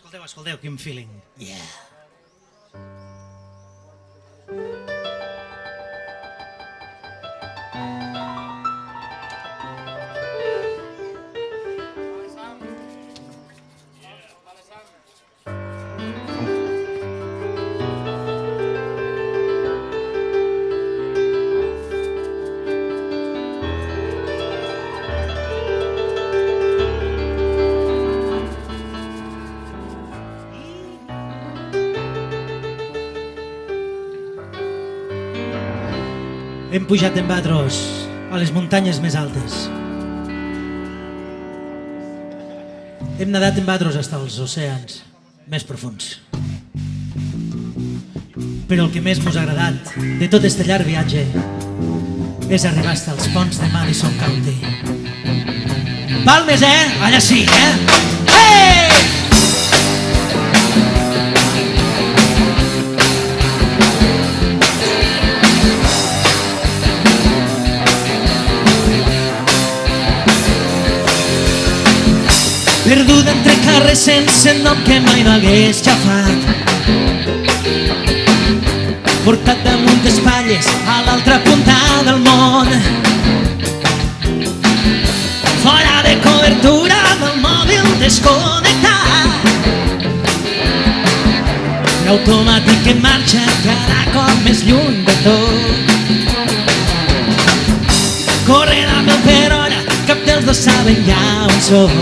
Escolteu, quin feeling. Yeah. Hem pujat en batros a les muntanyes més altes. Hem nadat en batros fins als oceans més profuns. Però el que més mos ha agradat de tot este llarg viatge és arribar fins als ponts de Madison County. Palmes, Allà sí, Hey! Perduda entre carrers sense nom que mai no hagués xafat, portat damunt d'espatlles a l'altra punta del món, fora de cobertura del mòbil desconnectat, l'automàtic en marxa cada cop més lluny de tot, corrent a 1000 per hora, cap dels dos saben ja on som.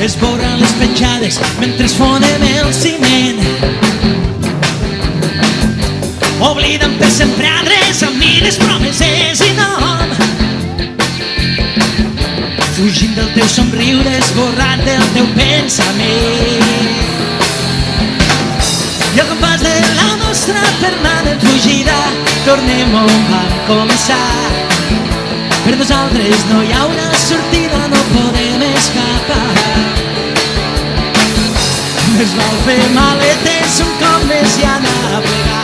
Esborren les petjades mentre es fonem el ciment, obliden per sempre adreça, mires, promeses i nom, fugint del teu somriure, esborrat del teu pensament. I al compàs de la nostra permanent fugida tornem on vam començar. Per nosaltres no hi ha una sortida, no podem escapar. Més val fer maletes un cop més i anar a plegar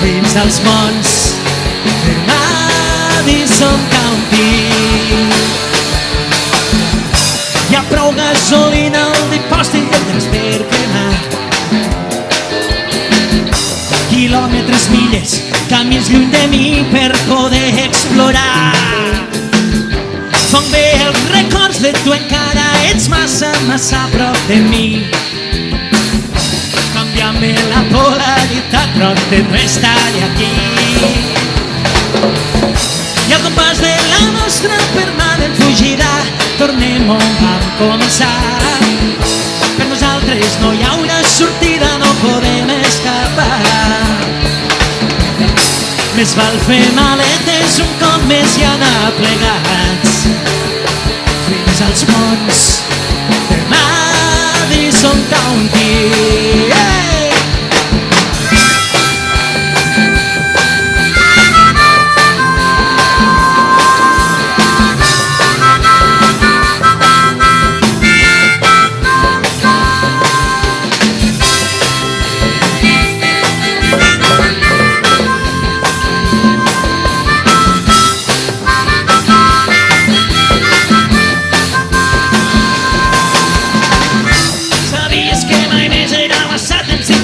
fins als monts de Madison County. Hi ha prou gasolina al dipòsit i temps per cremar, quilòmetres, milles, camins lluny de mi per poder explorar. Fan bé els records de tu, encara ets massa, massa a prop de mi. Canvia'm la polaritat, però de no estar aquí. I al compàs de la nostra permanent fugida tornem on vam començar. Per nosaltres no hi ha una sortida, no podem escapar. Més val fer maletes un cop més i anar plegats fins als ponts de Madison County. Hey!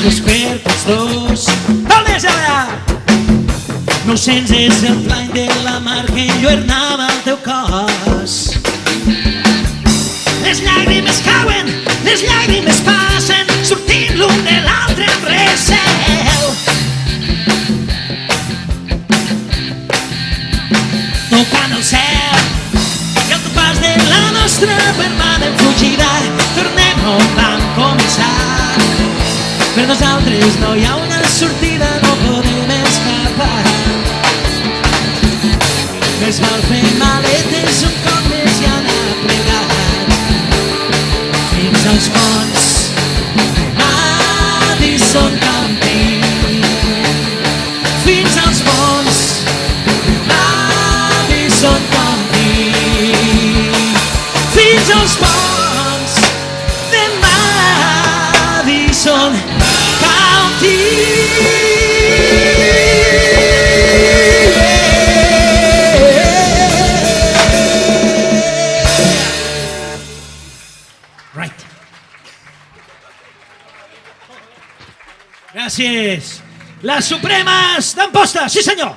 Per tots dos. Palmes allà! 900 és el plany de la mar que enlluernava el teu cos. Les llàgrimes cauen, les llàgrimes passen, sortint l'un de l'altre amb recel. Tocant el cel i al compàs de la nostra permanent fugida tornem on vam començar. Per nosaltres no hi ha una sortida, no podem escapar. Més val fer maletes un cop més i anar plegats fins als ponts de Madison County. Fins als ponts de Madison County. Fins als ponts de Madison County. Gràcies. Les Supremes d'Amposta, sí senyor.